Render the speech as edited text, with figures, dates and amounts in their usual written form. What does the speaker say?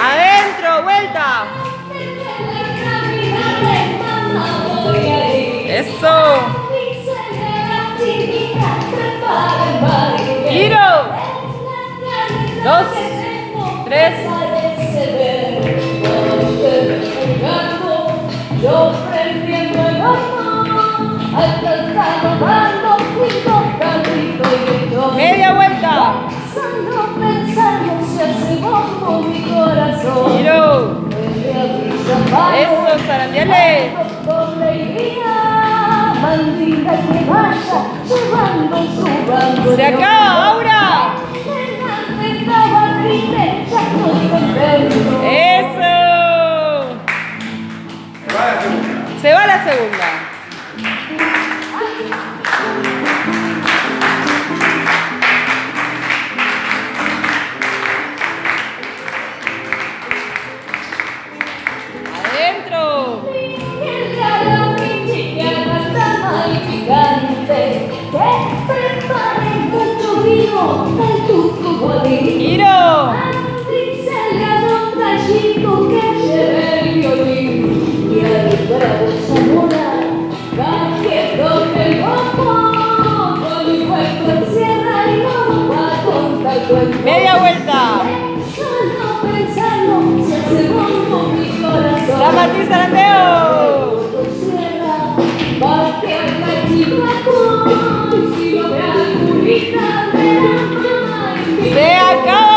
Adentro, vuelta. Eso. Giro. 2, 3. Media vuelta. Giro. Eso, zarandeale. Se acaba, Aura. Eso. Se va la segunda. Adentro. Giro. Media vuelta. San Martín Zarandeo. Se acaba.